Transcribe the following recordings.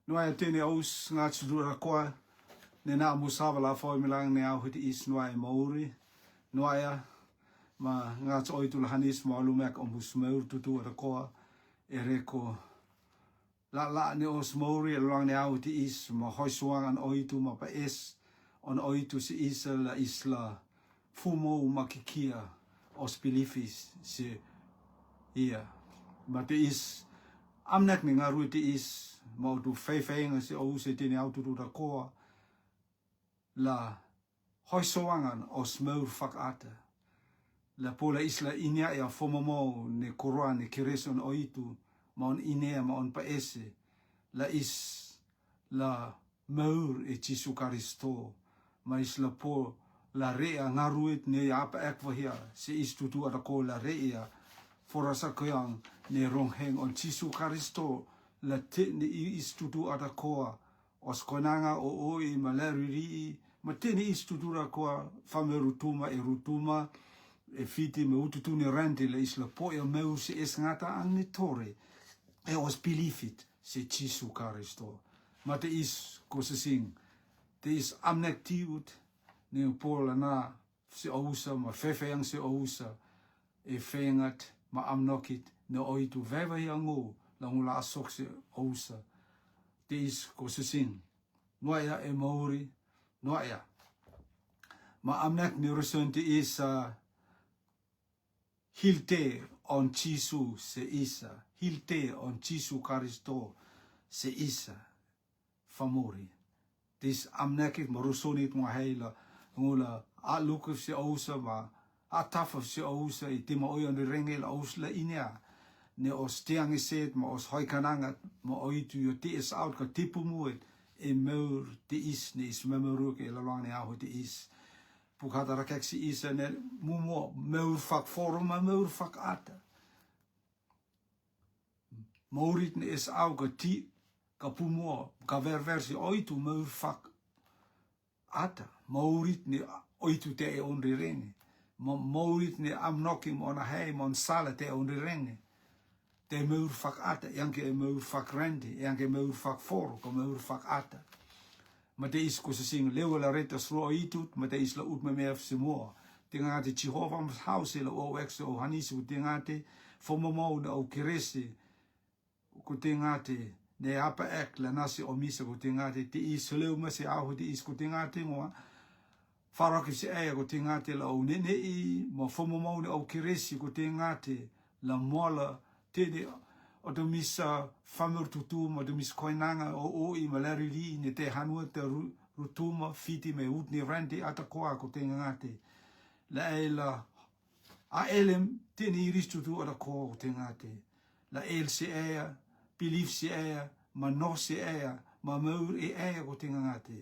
Noa tene aus nga tsudura kwa ne na musaba la foi milang ne au hiti is noa mauri noa ya ma nga tso itu hanis ma lumek ombus meur tutu ada kwa ereko la ne os mauri lang ne au hiti is ma hoisuangan oitu ma pa es on oitu si isa la isla fumo makikia os pilifis si ia ma te is amnek ni ngaru te is mau tu fei ngasi o se tini au tu da koa la hoisoangan os meur fakata la pola isla inia ya fomomo ne koroa ne kireson oitu maon inea maon paese la is la meur e Jesu Karisto ma isla po la rea ngaruit ne apa ekvahia se is tutu ada ko la rea forasa koyang ne rongheng on Jesu Karisto la te ni istutu ada koa os konanga o oi malariri ma te ni istutu ra koa famerutuma e rutuma e fiti me ututu ni rente la isla po e meu se es ngata ang ni tore e os pilifit se Jesu Karisto ma te is ko se sing te is amnektiut ne pola na se ousa ma fefeang se ousa e fengat ma amnokit ne oitu veva yango la ngula asok se ousa te is ko se sing noaya e mauri noaya ma amnek ni reson te is hilte on Jesu se isa hilte on Jesu Karisto se isa famori te is amnek mo resonit mo heila ngula aluk se ousa ma ataf se ousa i te mo oyon rengel ausla inia ne os tiang iset ma os hoikananga ma oitu yo te is out ka tipu muet e meur te is ne is memoruk e lalong ne aho te is pukata rakeksi isa ne mumo meur fak forum ma meur fak ata maurit ne is au ka ti ka pumo ka versi oitu meur fak ata maurit ne oitu te e onri renge maurit ne amnokim ona hei mon sala te onri renge te meur fak ata, yang ke meur fak rendi, yang ke meur fak for, ko meur fak ata. Ma te is ko se sing lewa la reta sro itut, ma te is la ut me mef se moa. Te ngate Jehova mas hause la o ekse o hanisu, te ngate fomomou na o kirese, ko te ngate ne apa ek la nasi o misa, ko te ngate te is leu ma se aho te is, ko te ngate moa, faraki se ea, ko te ngate la o nene i, ma fomomou na o kirese, ko te ngate la mola, tene o te misa whamur tutuma, o te misa koinanga o oi malariri ne te hanua te rutuma fiti me utni randi ata koa ko te ngate. La e la a elem tene iris tutu ata koa ko te ngate. La el se ea, pilif se ea, ma no se ea, ma maur e ea ko te ngate.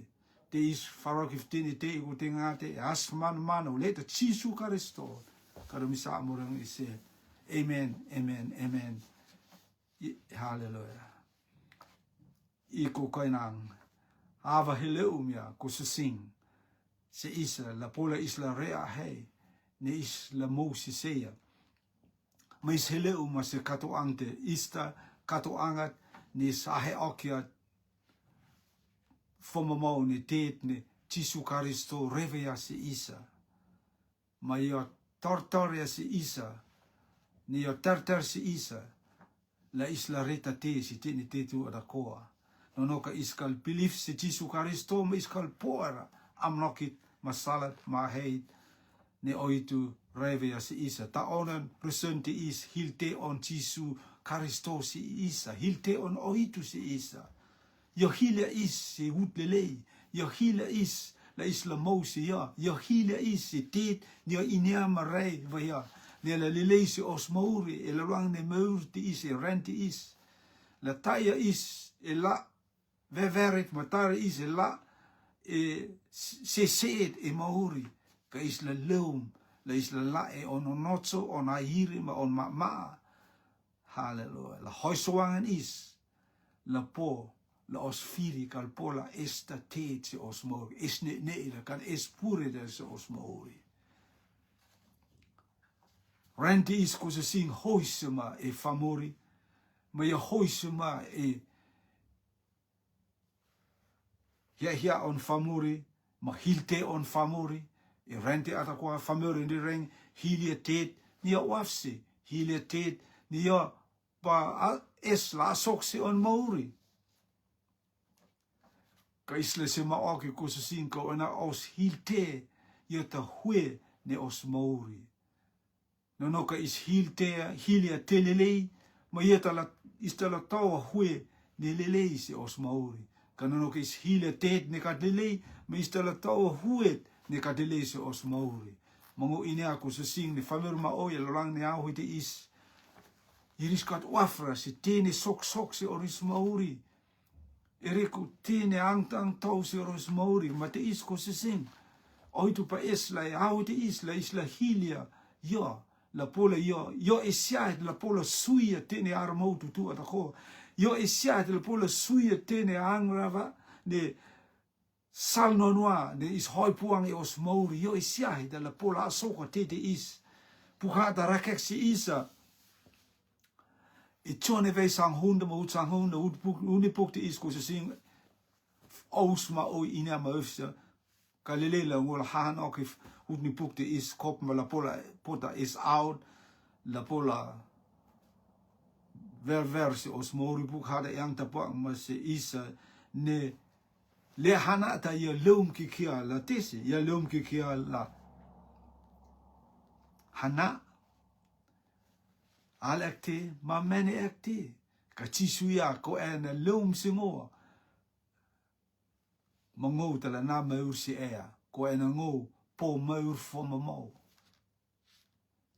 Te is farakif tene te ko te ngate, asman mano, leta Jesu Karisto. Karo misa amorang ise. Amen, amen, amen. Hallelujah. Iko koinang. Ava hileumia ko se sing. Se isa la pola isla rea hei. Ne is la mo si seya. Ma is hileuma se katoangte. Ista katoangat ne sahe okia. Fomamau ne teet ne Jesu Karisto revea se isa. Ma ia tortoria se isa. Ni o tartar si isa, la isla reta te si tini te tu ada koa. No ka iskal pilif si Jesu Karisto ma iskal poara amnokit masalat maheit ne oitu revea si isa. Ta onan resun te is hilte on Jesu Karisto si isa, hilte on oitu si isa. Yo hila is si utlelei, yo hila is la isla mousi ya, yo hila is si tit ni o inia marei vaya. Ne la leleisi os mauri, e la ruang ne meur ti is, e renti is. La taia is, e la veverit matara is, e la se seed e mauri. Ka is la leum, la is la la e ononotso, on ahiri ma on ma. Hallelujah. La hoisoangan is, la po, la os firi, kal po la esta teet se os mauri. Es ne la kan es pure der se os mauri. Renti is ko se sing hoisema e famori, ma ia hoisema hia on famuri, ma hilte on famuri, e rente atakoa famuri ni reng, hilia tet, ni wafsi, hilia tet, ni pa es la soksi on mauri. Ka isle se maoke ko sin ko ona os hilte, ia ta hue ne os mauri. No ka is hilte, hilia telelei, ma ia ta la istala tawa hue ne lelei se os mauri. Ka no ka is hilia tet ne ka lelei, ma istala tawa hue ne ka lelei se os mauri. Mango ine ako sa sing ne famir ma oia lolang ne au hite is. Iris kat wafra se tene sok se oris mauri. Ereko tene ang tau se oris mauri, ma te is ko sa sing. Oitu pa es la au te is la isla hilia, la pola yo esiat la pola suia tene armautu tu atako. Yo esiat la pola suia tene angrava ne sal noa ne is hoi puang e os mauri. Yo esiat la pola asoka tete is. Puhata rakek si isa. I tjone vei sang honde ma ut sang honde unipuk te is ko se sing aus ma oi ina ma ufse. Kalilela ngola hahan okif ut ni puk te is kop ma la pola pota is out la pola ver si os mauri puk hada yang tapak ma se isa ne le hana ta ia leum ki kia la tesi ia leum ki kia la hana al akte ma mene akte ka chisuia ko ena leum singoa mangou tala na maur si ea ko ena ngou po maur fo mamau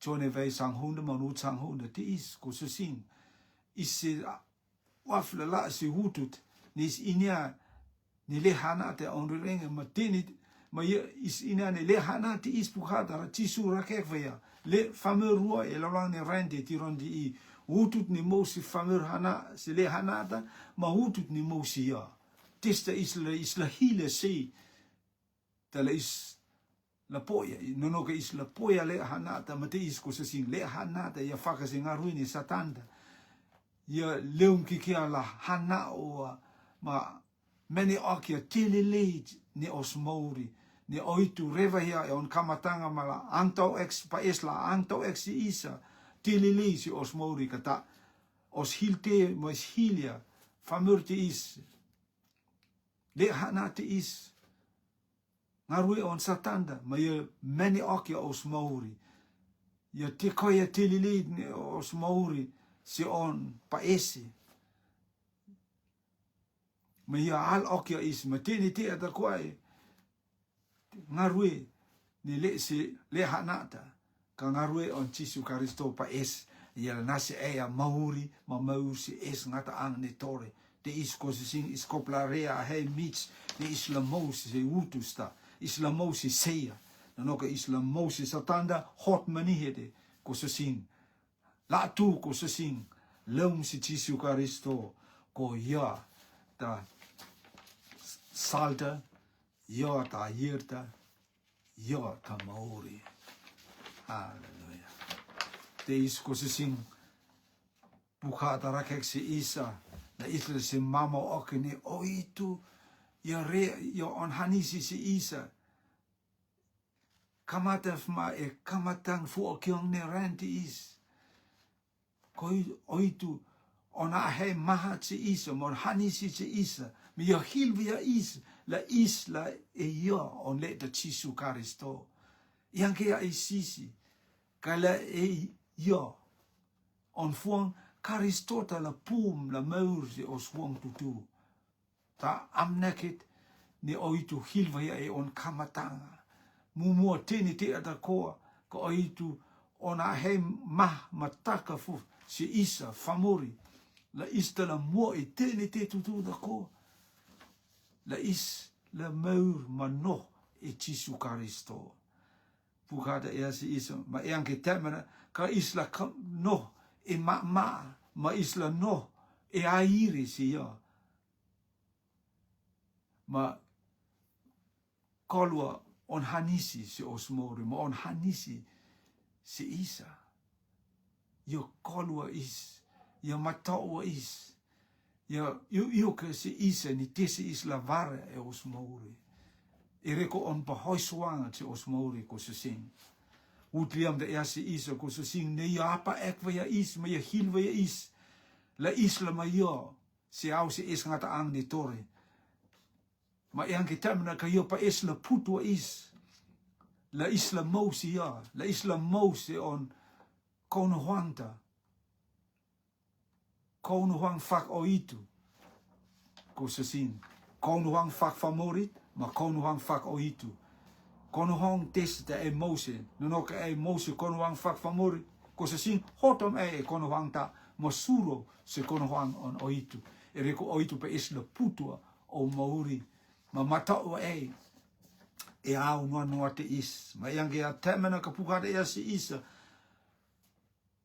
chone vei sang honde man ut sang honde te is ko se sing isi wafle la si hutut nis inia ni le hana te onrenge ma tini ma is inia ni le hana te is pukhata chisu rakek vea le fameux roi e lolang ne rente tirondi i hutut ni mosi fameux hana si le hana ta ma hutut ni mosi ya testa isla hile si tala is la poia no ka is la poia le hanata mate is ko se sing le hanata ya faka se ngaruini satanda ya leum ki kia la hana o ma many akia tilile ni os mauri ni oitu reva hia e on kamatanga mala antau ex pa isla antau ex isa tilile si os mauri kata os hilte mas hilia famurti is le hanata is ngarui on satanda ma ye many akia os mauri ye te koia tilili os mauri si on paesi ma ye al akia is ma tini te ata koai ngarui ni le si le hanata ka ngarui on Jesu Karisto paes ye nasi ea mauri ma mauri si es ngata ang ni tore te is ko si sing is koplarea hei mits ni islamos se utusta islamosi seia no ka islamosi satanda hot manihede ko se sing la tu ko se sing leum si Jesu Karisto ko ya ta salta ya ta yerta ya ta mauri haleluya te is ko se sing bukhata rakek si isa na isla si mama okene oitu ya on hanisi si isa kamataf ma e kamatang fu okiong ne ranti is koi oitu ona he maha si isa mon hanisi si isa mi ya hilvia is la e ya on le de Jesu Karisto yang ke ya isisi kala e ya on fuang Karistota la pum la maur si os fuang tutu ta amnekit ni oitu hilvia e on kamatanga mumua tini te ata koa ko oitu ona he mataka fu si isa famori la ista la mua e tini te tutu da koa la is la maur mano e Jesu Karisto pukata ea si isa ma eanke temena ka isla no e ma isla no e airi si ya ma kolua on hanisi si osmori ma on hanisi si isa yo kolua is yo mataua is Yo ke si isa ni tesi isla vare e os mauri. E reko on pa hoiswanga te os mauri ko se sing. Utliam de ea si isa ko se sing ne ya apa ek wa ya is, ma ya hil wa ya is. La isla ma yo, si au si is ngata ang ni tore. Ma yang kita mena ka yo pa isla putua is. La isla mau si ya, la isla mau si on kono huangta. Kono huang fak o itu. Ko se sing. Kono huang fak famorit, ma kono huang fak o itu. Kono huang tes de emotie. Nonoka emotie kono huang fak famorit. Ko se sing hotom kono huang ta masuro se kono huang on o itu. E reko o itu pa isla putua o mauri. Ma mata o e au noa te is. Ma yang kia temena ka pukada ea si isa.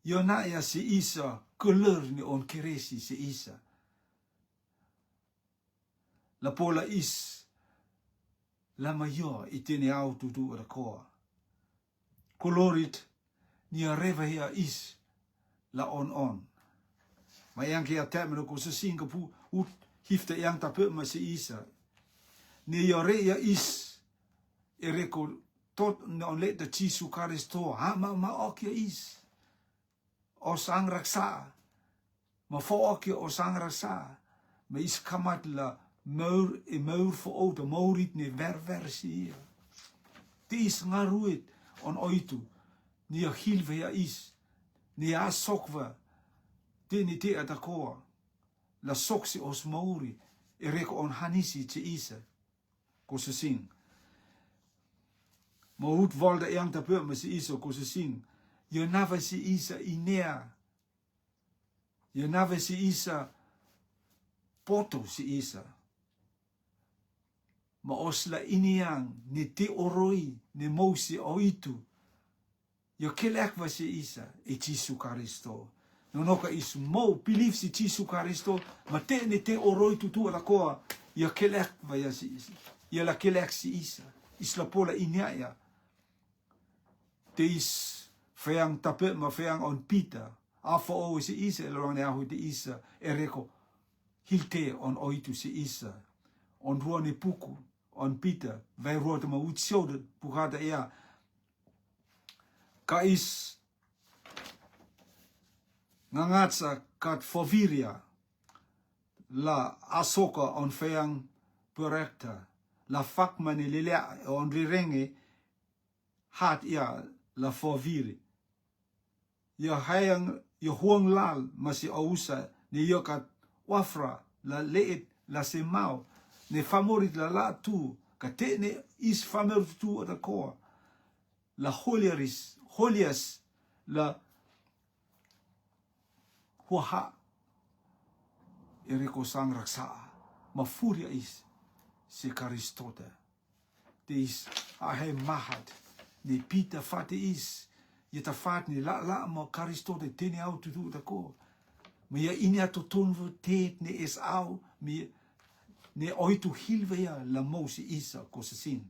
Yo na ea si isa kleur ni on keresi si isa. La pola is lama yo i tene au tutu ora koa. Kolorit ni a reva hea is la on. Ma yang kia temena ko se singa pu ut hifte yang tape ma si isa. Ni yo re ya is e reko tot on let de Jesu Karisto ha ma okia is. O sang raksa. Ma fo okia o sang raksa. Ma is kamat la meur voor auto, maurit ne versie. Die is ngaruit on oitu. Ni a hilve ya is. Ni a sokwa. Te ni te atakoa. La soksi os mauri. E reko on hanisi te isa. Ko se sing. Ma hoed walde yang tapeur me se isa ko se sing. Je nave se isa inea. Je nave se isa poto se isa. Ma osla iniang ni te oroi ni mousi o itu. Yo kelek wa se isa e Jesu Karisto. Nonoka is mo believe si Jesu Karisto ma te ni te oroi tutu ala koa. Yo kelek wa ya se isa. Yo la kelek si isa. Isla pola inia. Te is feang tape ma feang on Pita. Afa o si isa elorang ne ahu te isa e reko hilte on oitu si isa. On rua ni puku. On Pita, wij roten maar uit zouden, pugada ea. Ka is ngangatsa kat forviria la asoka on feang perekta la fakmani lilea on rirenge hat ia la forviri. Je hayang je huang lal masi ausa ni yo kat wafra la leet la semau. Ne favorit la tu, ka te ne is favorit tu ada koa. La holias, la huaha. Ereko sang raksa, ma furia is, se Karistote. Te is, ahe mahat, ne pita fate is, je ta fat ni la ma Karistote tene au tu ada koa. Ma ya ini ato tonvo teet ne is au, mi ne oitu hilvea la mosi isa ko se sing.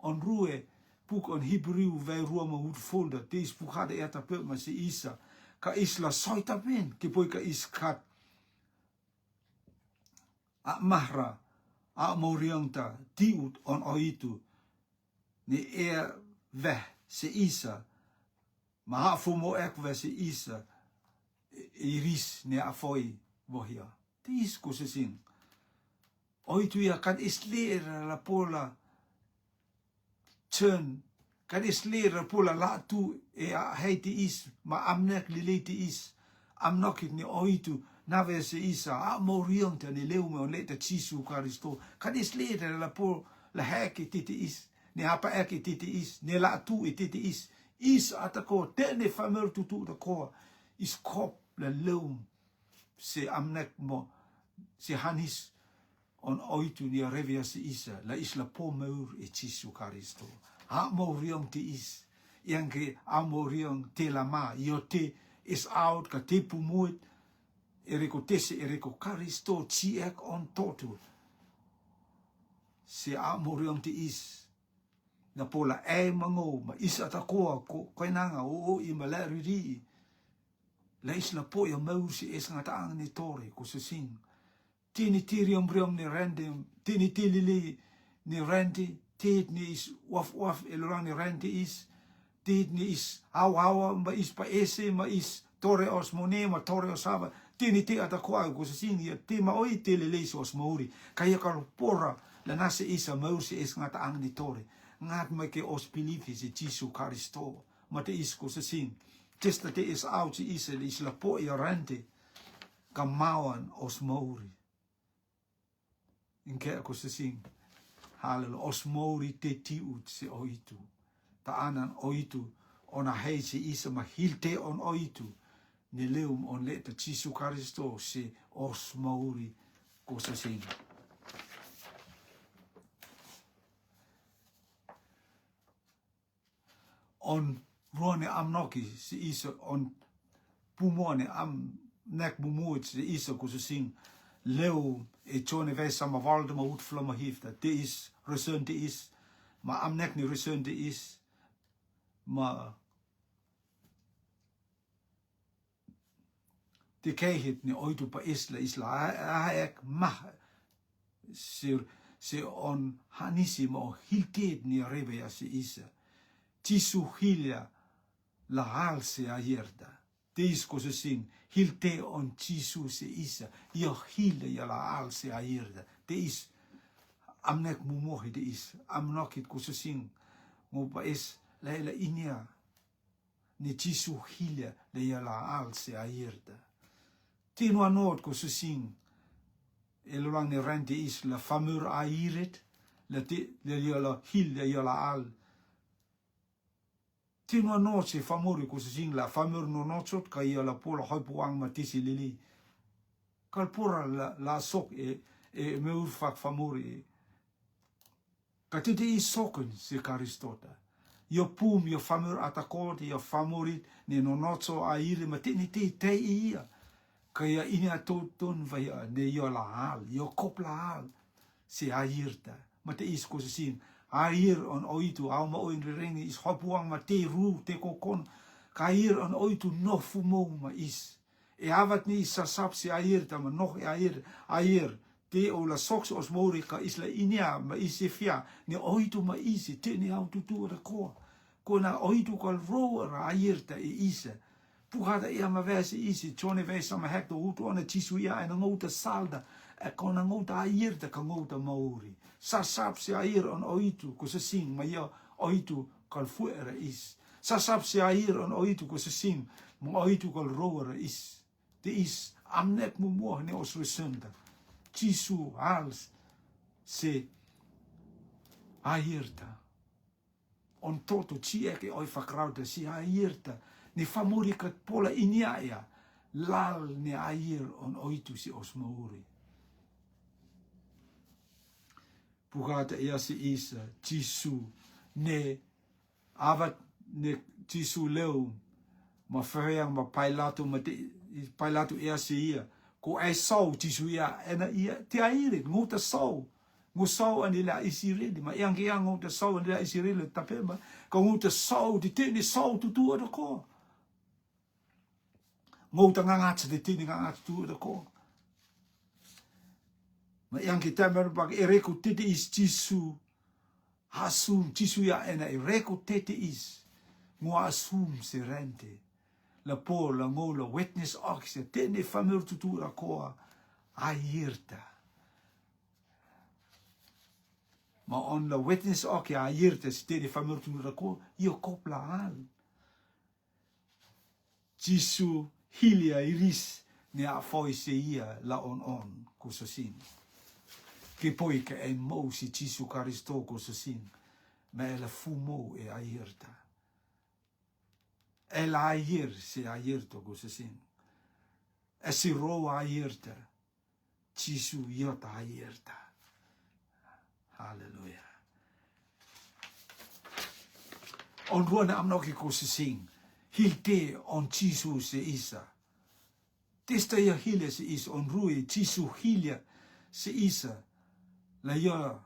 On rue puk on Hebrew wij rua ma hoed folder. Tees puk hade eta pe ma se isa. Ka is la soita pen. Ke poi ka is kat. A mahra. A morianta. Tiut on oitu. Ne weh se isa. Ma ha fumo ek we se isa. Iris ne afoi wohia. Tees ko se sing. Oitu ya kan is lera la pola turn kan is lera pola la tu e heiti is ma amnek liliti is amnokit ni oitu nave se isa a morianta ni leume on leta Jesu Karisto kan is lera la pola la heki titi is ni apa eki titi is ni la tu e titi is atako tene famel tutu da ko is kop la leum se amnek mo se hanis on oitu ni a revia si isa, la isla po meur e Jesu Karisto. Ha moriong te is, yang ke a moriong te lama, io te is out, ka te pumuit, ereko tese, ereko Karisto, ti ek on totu. Se a moriong te is, na pola e mango, ma isa ta koa, koinanga, o i ma la riri. La isla po ya meur si es ngata ang ni tore, ko se sing. tini tirium briom ni rendi, tini tilili ni rendi, tit ni is waf elorang ni rendi is, tit ni is hawa ma is pa ese ma is tore os mone ma tore os sava, tini ti atakoa ko sini ti ma oi tilili os mauri, kaya kalau pora la nase isa maur si es ngata ang ni tore, ngat ma ke os pilifi si Jesu Karisto, ma te is ko sini, testa te is out si isa is la po ya rendi, kamawan os mauri. Inke ako sing halelo os mauri te tiut se oitu. Taanan oitu ona hei se isa mahilte on oitu. Ni leum on le te Jesu Karisto se os mauri ko sing. On ruane amnoki se isa on pumone am nek bumuit se isa ko sing. Leo e tjone wij samen walden maar goed vlammen heeft dat dit is resun dit is maar am nek ni resun dit is maar de krijg het ni ooit op isla ek mag se on hanisi mo hilteet ni rebe se isa tisu hilia la halse ayerda Deis ko se sing hilte on Jesu se isa yo hile ya la al se airda deis amnek mumohi deis amnokit ko se sing mo pa es la inia ni Jesu hile le ya la al se airda tino anot ko se sing elolang ni rente is la famur airet le ya la hile ya la al Tino noche famori ko sing la famur no nochot ka ia la pola hoi puang matisi lili. Kal pura la sok e meur fak famori. Ka tete I sokun se Karistota. Yo pum yo famur atakot yo famori ne no nocho a ire matini te ia. Ka ia ini atotun vai ne yo la hal yo kop la hal se airta. Mate is ko sing Air on oitu au ma oin rengi is hopuang ma te ru te kokon kair on oitu no fumo ma is e avat ni sasap si air ta ma nog air te o la soks os mori ka is la inia ma isifia ni oitu ma isi te ni au tutu ra ko na oitu kal ro ra air ta e isa puhada ia ma vese isi tjone vese ma hekto hutu ona Jesu ia en ngota salda e kona ngota air ta ka ngota mauri Sasap se air on oitu ko se sing ma yo oitu kal fuera is. Sasap se air on oitu ko se sing ma oitu kal roera is. Te is amnek mumoh ne os resunda. Jesu hals se airta. On toto chieke oi fakrauta si airta. Ne famuri kat pola iniaya. Lal ne air on oitu si os mauri. Pugata ia se isa, Jesu, ne avat ne Jesu leu, ma whareang ma Pilato, ma Pilato ia se ia, ko ai sau Jesu ia, ena ia, te airit, ngota sau, ngu sau anila isirili, ma iang kia ngota sau anila isirili, tapema, ka ngota sau, di tini sau tutua da ko. Ngota ngangatsa, di tini ngangatsa tutua da ko. Ma yang kita merbak ereko tete is Jesu hasum Jesu ya ena ereko tete is ngua asum serente la por la ngola witness oxia tene famur tutura koa airta ma on la witness oxia airta si tene famur tutura koa io kopla al Jesu hilia iris ne a foi se ia la on kusosin Che poi che è mo si Jesu Karisto ko se sin, ma è la fumo e airta. È la air se airto ko se sin. E si ro airta, Jesu iota airta. Halleluja. On ruona amnoki ko se sin, hilte on Jesu se isa. Testa ia hile se is on rui Jesu hilia se isa. La yo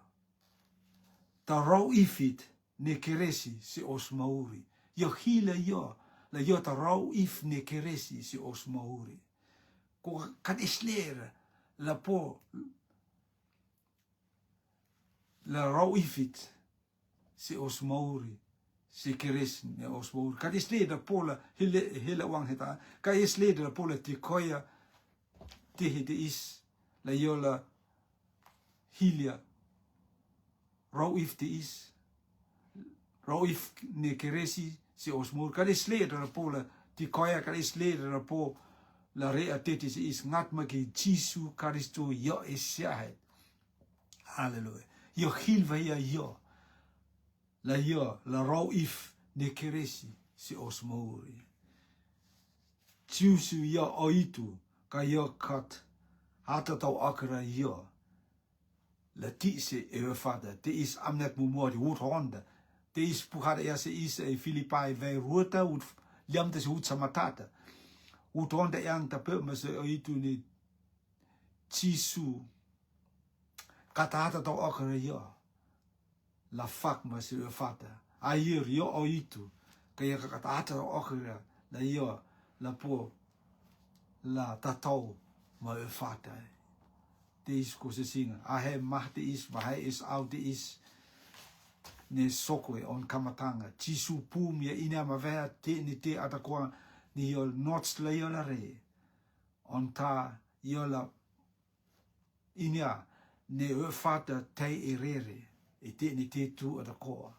ta rau ifit ne keresi si os mauri. Yo hila yo la yo ta rau if ne keresi si os mauri. Ko kat islera la po la rau ifit se os mauri se keres ne os mauri ka isle da pola hele wang heta ka isle da pola ti koya ti hite is la yola hilia rau if ti is rau if ne keresi se os mauri ka isle da pola ti koya ka isle da po la rea teti se is ngat ma ki Jesu Christo yo isyahet hallelujah yo hilva ya yo la rau if ne keresi si os mauri Jesu yo oitu ka yo kat hata tau akra yo la ti se e fada te is amnet mumori wut honda te is puhada ya se is e Filipai ve ruta ut liam te se ut samatata ut honda yang tape ma se oitu ni Jesu kata hata tau akra yo la fak ma se fata ayer yo oitu kaya kata hata tau akra la yo la po la tatau ma e fata te is ko se singa a he mah te is ma he is out te is ne sokoe on kamatanga Jesu pum ya ina ma vea te ni te atakoa ni yo nots la yo la re on ta yo la inia ne e fata te e rere e te ni te tu atakoa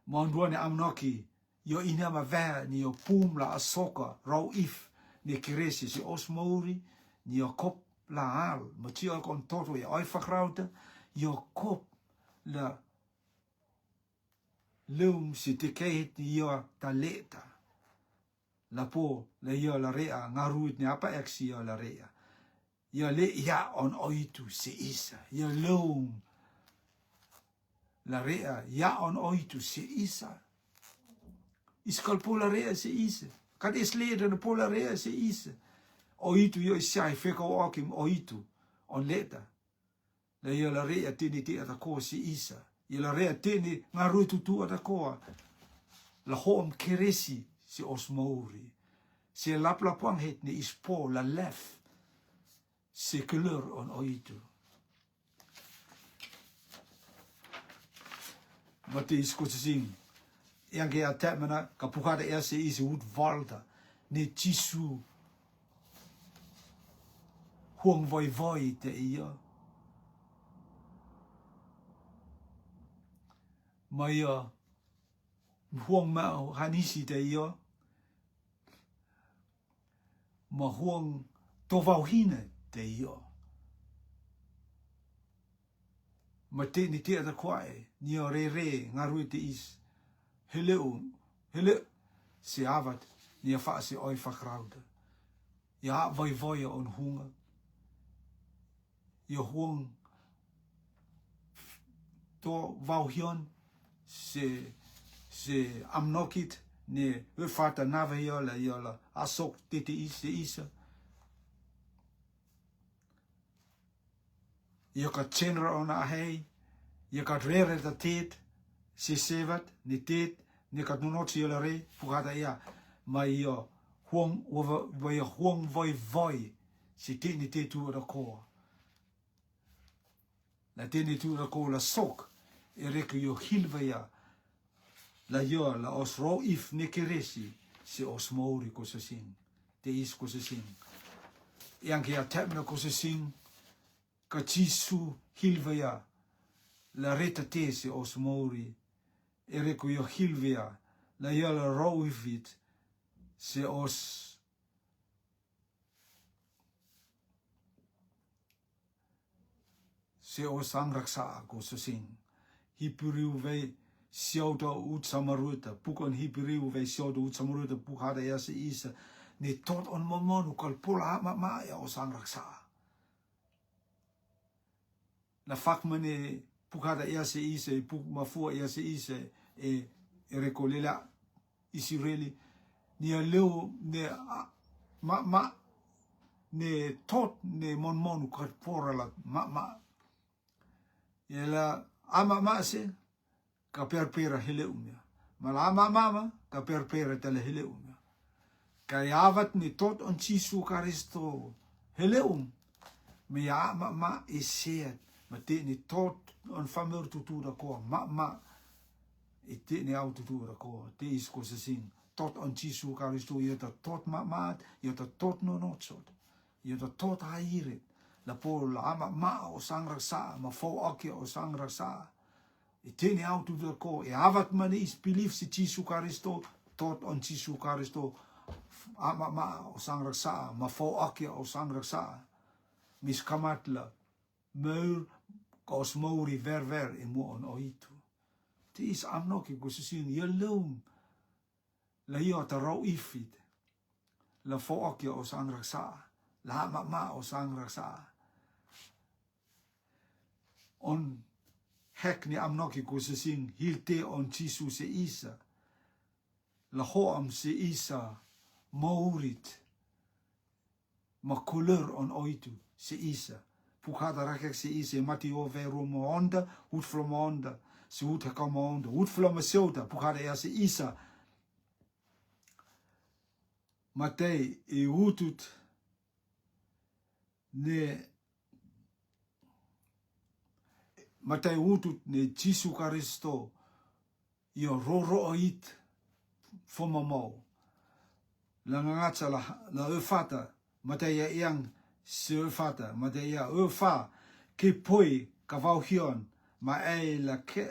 ma ondua ne amnoki yo ina ma vea ni yo pum la asoka rau if ne keresi si os mauri ni yo kop la hal ma tio kon toto ya oi fagrauta yo kop la lum si te keit ni yo taleta la po la yo la rea ngaruit ni apa eksi yo la rea yo le ya on oitu se isa yo lum la rea ya on oitu se isa iskal po la rea se isa kad is leder de po la rea se isa oitu yo sai feka okim oitu on leta la yo la rea tini ti ata ko si isa yo la rea tini ngaru tu ata ko la hom keresi si os mauri si lap la pang het ni ispo la lef si kleur on oitu wat is ko sing yang ke atemana kapukada ese is wood valda ni Jesu huang voi te ia maya huang mau hanisi te ia ma huang tovauhine te ia ma te ni te ata kwae ni o re ngaru te is hele se avat ni a fa se oi fagraude ja voi on hunger je huang to vauhion se amnokit ne we fata nave yola asok titi isa je ka chenra ona hei je ka rere da tit se sevat ni tit ne ka nonotsi yola re fugada ia mai yo huang voi se te ni te tu da ko la te ni tu da ko la sok e reke yo hilvaya la yo la os ro if ne keresi se os mauri ko se sing te is ko se sing yang ke atemna ko se sing ka Jesu hilvaya la reta te se os mauri e reke yo hilvaya la yo la ro ifit se os angraksa ko se sing hipuriu ve siauta ut samaruta pukon hipuriu ve siauta ut samaruta pukhada ya se isa ni tot on momonu kal pola ma ya os angraksa la fakmane pukhada ya se isa puk mafua ya se isa e rekolela Israeli ni leo ne ma ne tot ne monmonu kal pora la ma yela ama se ka perpera hele umia malama mama ka perpera tele hele umia ka yavat ni tot on Jesu Christo hele me ya ma e seat ma te ni tot on famur tutu da ko ma e te ni au tutu da ko te is ko se sing tot on Jesu Karisto ia ta tot ma ia ta tot no sot ia ta tot haire la po la ma o sang raksa ma fo aki o sang raksa e te ni au tutu da ko e avat mani is belief si Jesu Karisto tot on Jesu Karisto ma o sang raksa ma fo aki o sang raksa mis kamatla meur kos mouri ver e mo on oitu te is amnoki ko sin ye loom la yo ta ro ifit la fo aki o sang raksa la ma o sang raksa on hek ni amnoki ko sin hilte on Jesu se isa la hoam se isa mourit ma couleur on oitu se isa pukada rakek se isa mati o vero mo onda ut from onda se ut hakama onda ut from seuta pukada ya se isa matei e utut ne Jesu Karisto io roro oit fomamo la ngata la efata matei yang se fata madeia fa ke poi ka vau hion ma e la ke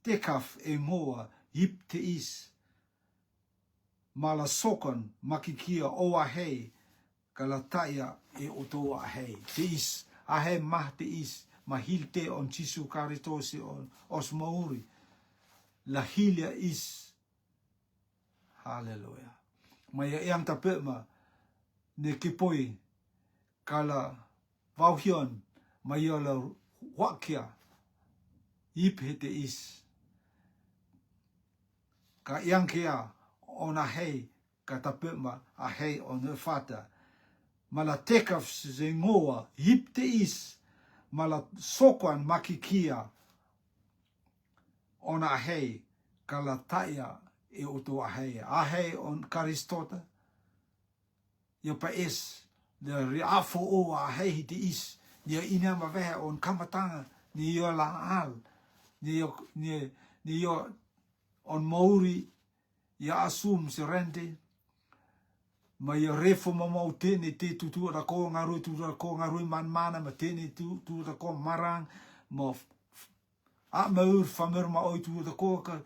tekaf e moa hip te is ma la sokon makikia o a hei ka la taia e oto a hei te is a hei ma te is ma hilte on Jesu Karisto se on os mauri la hilia is hallelujah ma yang tapema ne ke poi kala vauhion maiola wakia ipete is ka yankia ona hei ka tapema a hei on fata mala tekaf zengoa hipte is mala sokwan makikia ona hei kala taia e oto a hei on Karistota yo pa es de riafo o a hei te is ni ina ma vehe on kamatanga ni yo la al ni yo on mauri ya asum se rente ma yo refo mo te ni te tutu ra ko ngaru tu ra ko ngaru man mana ma te ni tu ra ko marang mo a maur famur ma oi tu ra ko ka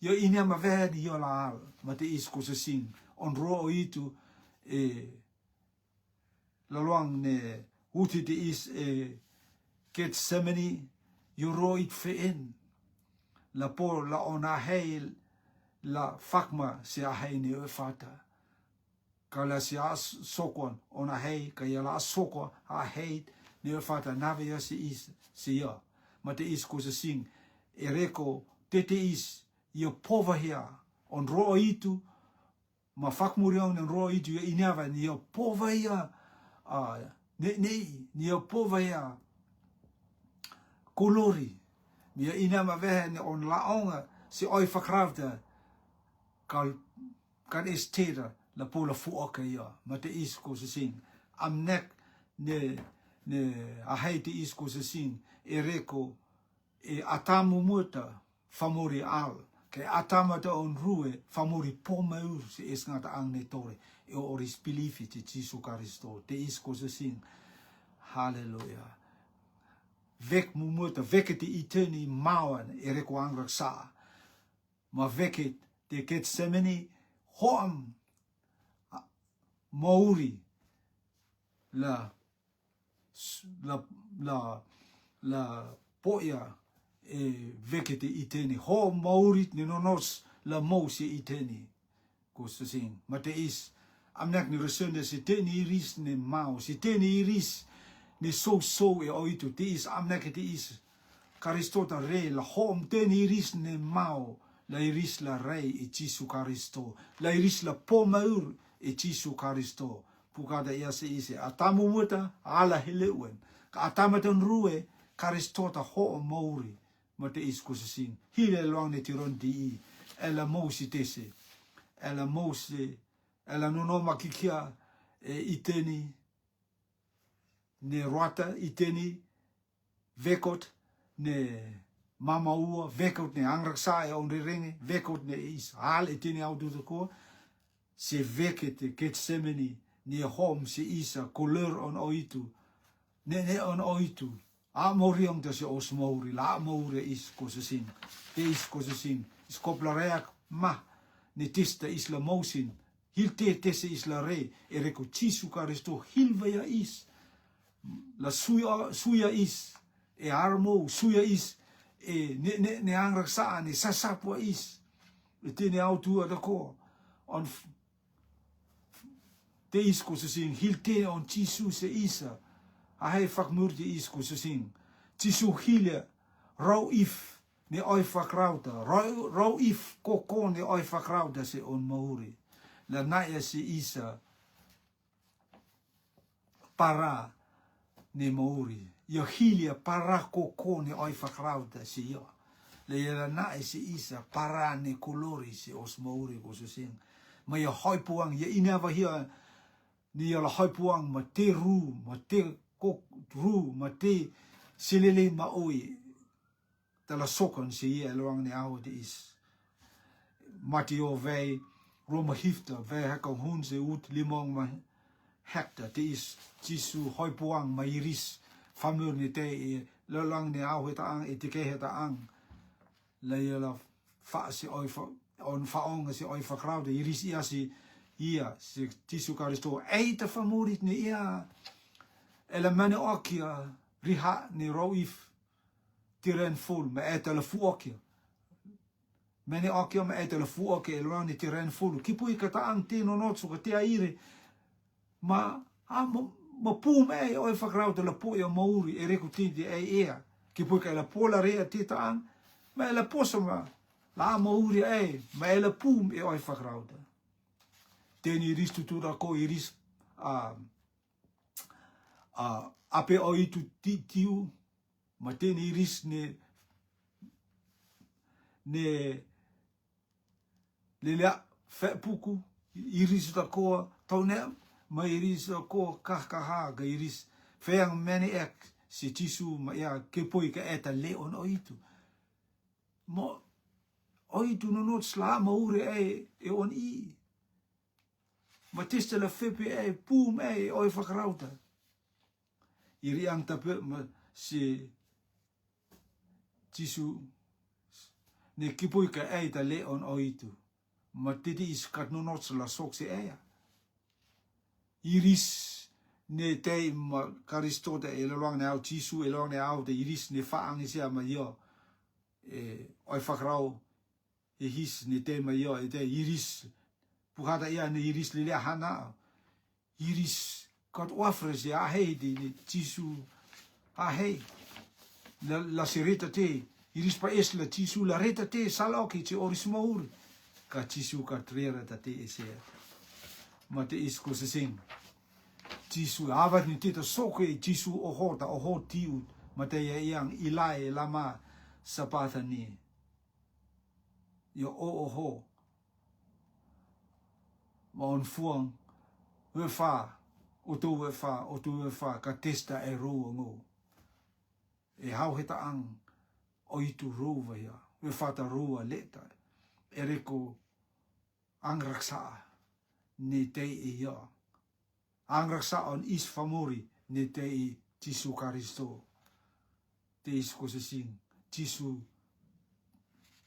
yo ina ma vehe ni yo la al ma te is ko se sing on ro itu la luang ne uti te is Gethsemane yo roit fe in la por la ona heil la fakma se a hei ne fata kala se a sokon ona hei ka ya la soko a hei ne fata nave ya se is se ya ma te is ko se sing ereko te is yo pova hia on ro itu ma fakmurion en ro itu inava ni yo pova hia ni o pova ya kolori mi ina ma vehe on laonga si oi fakrafta kan estera la pola fuoka ya ma te is ko se sing am nek ne a hei te is ko se sing ereko atamu muta famori al ke atamata on rue famori pomeur se es ngata ang ne tore e oris bilifi te Jesu Karisto te is ko se sing hallelujah vek mumuta veket te iteni mawan ereko angrak sa ma veket te Gethsemane hoam mauri la poia veket te iteni ho maurit ni nonos la mo se iteni ko se sing ma te is amnak ni resende se te ni ris ne mau se te ni ris ni so e oitu te is amnak te is Karistota re la hom te ni ris ne mau la iris la rei e Jesu Karisto la iris la pomaur e Jesu Karisto pukada ia se ise atamu muta ala heleuen ka atamatan rue Karistota ho mauri ma te is ko se sing hile loang ne tiron di ela mousi tese ela mousi ela nono makikia iteni ne rata iteni vekot ne mama ua vekot ne angraksa e on ringe vekot ne is hal iteni au du ko se vekete Getsemani ne hom se isa couleur on oitu ne on oitu a moriong te se osmouri la moure is kosesin te is kosesin is koplareak ma ne tista isla mosin hilte tese isla re ereko Jesu Karisto hilvaya is la suya is e armo suya is e ne angraksa ne sasapwa is te ne autu adako on te is kosesin hilte on Jesu se isa a hei whakmurti is kosesin Jesu hile rau if ne oi whakrauta rau if koko ne oi whakrauta se on mauri la naia se isa para ne mauri yo hilia para koko ne oi whakrauta se yo le la naia se isa para ne kolori se os mauri kosesin ma yo hoi puang ya inawa hia ni yo la hoi puang ma te ru ma te kok ru ma te silele ma oi tala sokon se ia loang ne au de is mati o vei roma hifta vei haka hun se ut limong ma hekta te is Jesu hoi puang ma iris famur ni te e loang ne au heta ang etike heta ang la la fa se oi fa on fa ong se oi fa crowd iris ia se Jesu Karisto eita famurit ne ia ela mane okia riha ni roif tiren full me eta la fuokia mane okia me eta la fuokia elo ni tiren full kipui kata ang tino notsu ka te aire ma pum e oi fakrauta la po yo mauri e rekutiti e ea kipui ka la pola rea tita ang ma la posoma la mauri e ma la pum e oi fakrauta teni ristu tura ko iris ape oi tu tiu ma teni iris ne le fe puku iris ta ko tone ma iris ko kahkaha ga iris feang meni ek si Jesu ma ya ke poi ka eta leon oitu mo oitu no not sla ma ure e on i ma tiste la fepe e pum e oi fakrauta iri ang tape ma si Jesu ne kipui ka ta leon oitu ma titi is kat no not la sok se ea iris ne te ma Karisto te e loang ne au Jesu e loang ne au te iris ne faang isia ma yo oi fakrau e his ne te ma yo e te iris puhata ia ne iris lile hana iris kat wafres ya hei di Jesu hei la sereta te iris pa es la Jesu la reta te saloki te oris maur ka Jesu ka trera ta te ese ma te isko se sing Jesu avat ni te soke Jesu oho tiu ma te yang ilai lama sapatha ni yo oho ma on fuang we fa o tu fa ka testa e ro ngo e hau heta ang o itu ro va ya we fa ta ro leta ereko ang raksa ni te e ya ang raksa on is famori ni te i Jesu Karisto te is ko se sing Jesu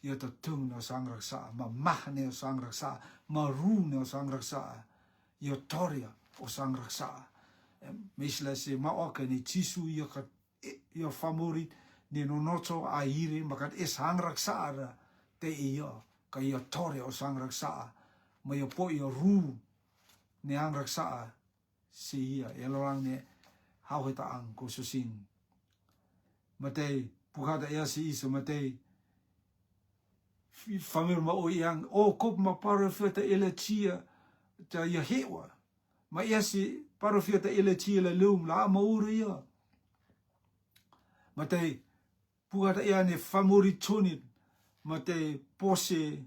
ia ta tung na sang raksa ma mahne sang raksa ma ru na sang raksa ia toria o sang raksa misla se ma oka ni Jesu ia favorit ni no noto a iri makat e sang raksa te ia ka ia toria o sang raksa ma ia po ia ru ni ang raksa se ia e lorang ne hau heta ang ko susin matei pukata ia si isa matei famir ma o yang o kop ma parafeta ele chia ta ia hewa ma ia si parafeta ele chia la lum la ma uria matei pukata ia ne famori tonit matei pose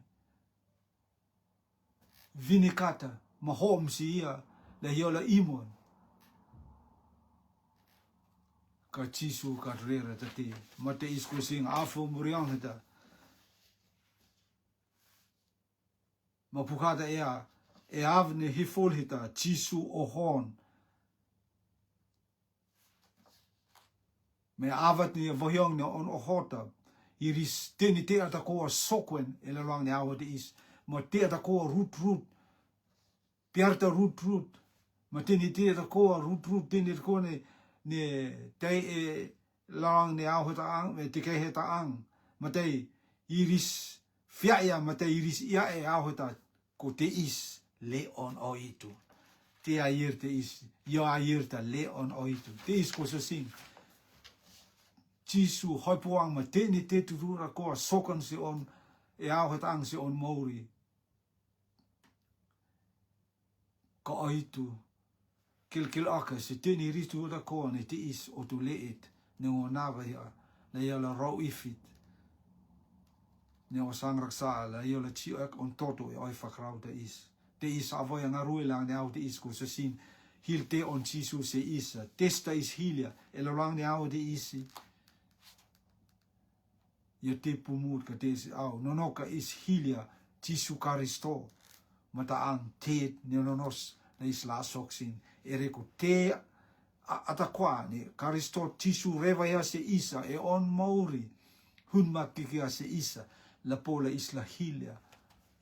vinikata ma hom si ia la hiola imon ka chisu ka rera tati mate isku sing afo muriang hita mapukada e avne hifol hita chisu ohon me avat ni vohyong ne on ohota iris teni te ata ko sokwen ele lang ne awde is mo te ata ko root piarta root ma teni te ata ko root teni ko ne te e lang ne awda ang me te ke heta ang ma te iris fiaya ma te iris ia e awda ko te is le on oitu te ayer te is yo ayer ta le on oitu te is ko so sing Jisu hoi puang ma teni te turura koa sokan si on e au het ang si on Maori. Ka aitu kil aka si teni ritu ura koa ne te is o tu leet ne o nawa ia na ia la rau ifit ne o sangrak saa la ia la chi ek on toto e oi whakrau te is. Te is avoia ngarui lang ne au te is ko sa sin hil te on Jisu se isa. Testa is hilia e la lang ne au te isi. Ia te pumut ka te si au. Nonoka is hilia Jisu Karisto. Mata ang te nonos na isla soksin. Ereko te atakwa ni Karisto Jisu reva ya se isa e on Maori. Hunma kikia se isa. La pola isla hilia.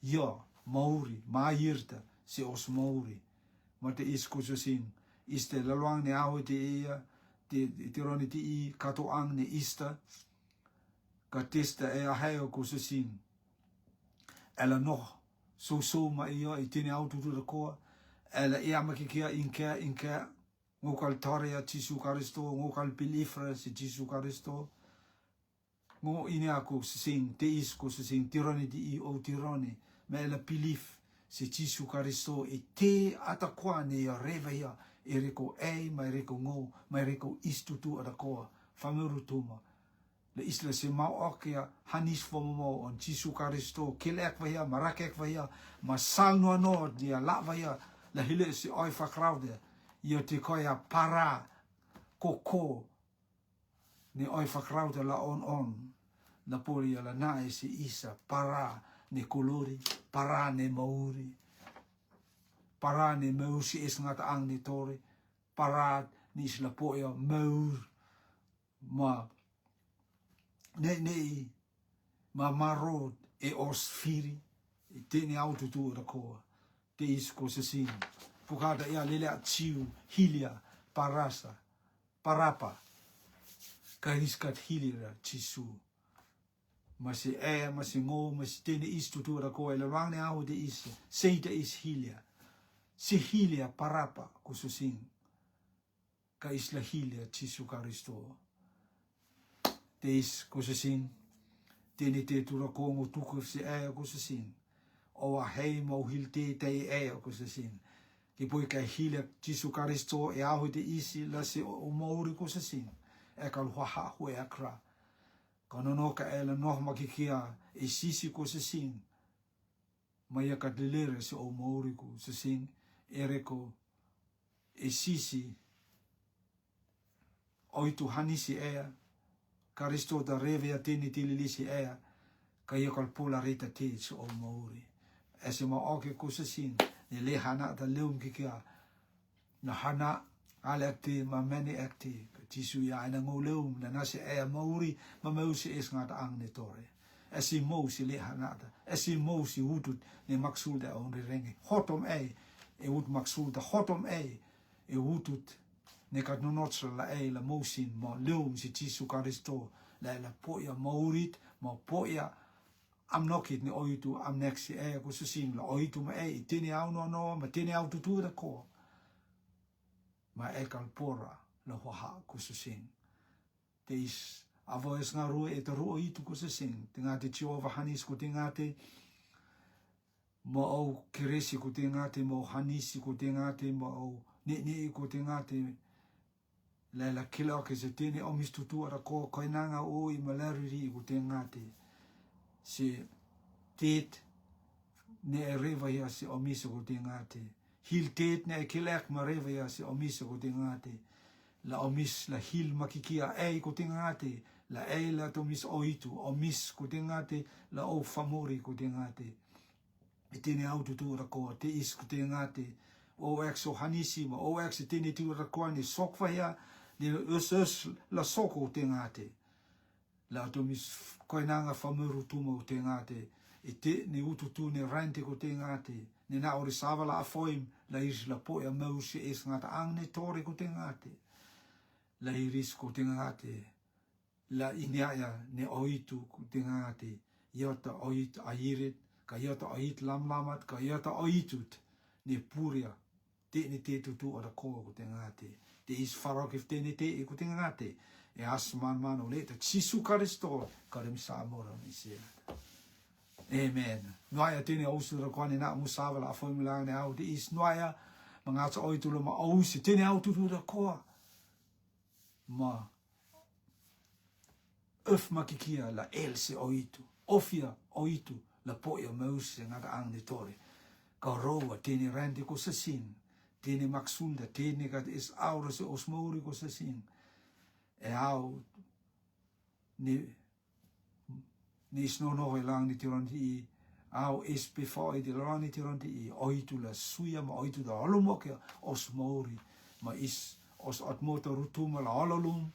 Ya Maori. Maayirta se os Maori. Mata is kususin. Iste laluang ni aho te ia. Te roni te i kato ang ni ista. Ka testa e aheo ko se sin. Ela no so ma ia i tine autu tu koa. Ela e amakikia inka ngokal taria Jisu Karisto, ngokal pilifra si Jisu Karisto. Ngo ini ako se sin te is ko se sin tironi di i o tironi. Me ela pilif si Jisu Karisto e te atakwa ne ia reva ia e reko e mai reko ngo mai reko istutu ada koa. Famuru tuma. Le isla se mau okia hanis fomo on Jisu Karisto kilek vaya marakek vaya masal no no dia la vaya la hile se oi fakraude ia te koia para koko ni oi fakraude la on na poria la nae se isa para ne kolori para ne Maori para ne meusi es ngata ang ni tori para ni isla poia maur ma ne ma marot e osfiri e tene auto tu da koa te isko se sin pukada ia lele atiu hilia parasa parapa kariskat hilia Jisu masi e masi ngo masi tene isto tu da koa le rang ne au de is seita is hilia si hilia parapa kususin ka isla hilia Jisu Karisto te is kusasin tene te tura kongo tukur se ea kusasin o a hei mau hil te ea kusasin ki poi ka hila Jisu Karisto e ahu te isi la se o Maori kusasin e ka luha hue akra ka nonoka e la nohma kikia e sisi kusasin maya ka lelere se o Maori kusasin e reko e sisi oitu hanisi ea Karisto da reve a teni tililisi ea ka ia kalpola rita te so o Maori. E se ma oke kusasin ni le hana da leum kikia na hana ale akte ma meni akte Jisu ya ina ngau leum na nasi ea Maori ma mausi es ngata ang ne tore. E si mausi le hana da. E si mausi hutut ne maksulda on rengi. Hotom e hut maksulda hotom e hutut ne ka nonotsra la e la mosin ma leum si Jisu Karisto la poia Maurit ma poia amnokit ni oitu amneksi e ko susin la oitu ma e tini au no ma tini au tutu da ko ma e kalpora la hoa ko susin te is avois nga ru e te ru oitu ko susin tinga te Jehova hanis ko tinga te ma au kiresi ko tinga te ma hanisi ko tinga te ma au ni ko tinga te la kila ke se tene o mistutu ara ko koinanga o I malariri ko tengate se tet ne reva ya se o miso ko tengate hil tet ne kilak ma reva ya se o miso ko tengate la omis la hil makikia ko tingate la la tomis oitu omis ko tingate la o famori ko tingate itini autu tu rako te is ko tingate o exo hanisi ma o ex itini tu rako ni sokfa ya ni us la soko tingate la tomis koinanga famuru tu mo tingate ite ni utu tu ni rente ko tingate ni na ori savala afoim la isla po ya mausi is ngata ang ni tori ko tingate la iris ko tingate la inyaya ne oitu ko tingate yota oit airit ka yota oit lamlamat ka yota oitut ni puria te ni te tutu ora ko tingate te is farok if te ni te ko tingate e asman man o leta Jesu Kristo ka dem samora ni sia. Amen. Noia tini ausu ra kwani na musawa la formula ne au di is noia mangata oitu lo ma ausi tini au tutu ra koa ma makikia la else oitu ofia oitu la poia mausi ngata ang ni tore ka roa tini rende ko sasin tini maksunda tini kat is aura se osmori ko sasin e au ni snono lang ni tironti au is before di lang ni tironti oitu la suya ma oitu da olomoke osmori ma is os atmoto rutuma la ololum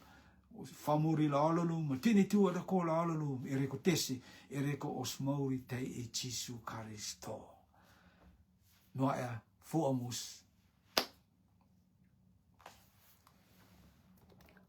famuri la ololum ma tini tu da ko la ololum ereko tesi ereko osmori te Jesu Kristo noa foamus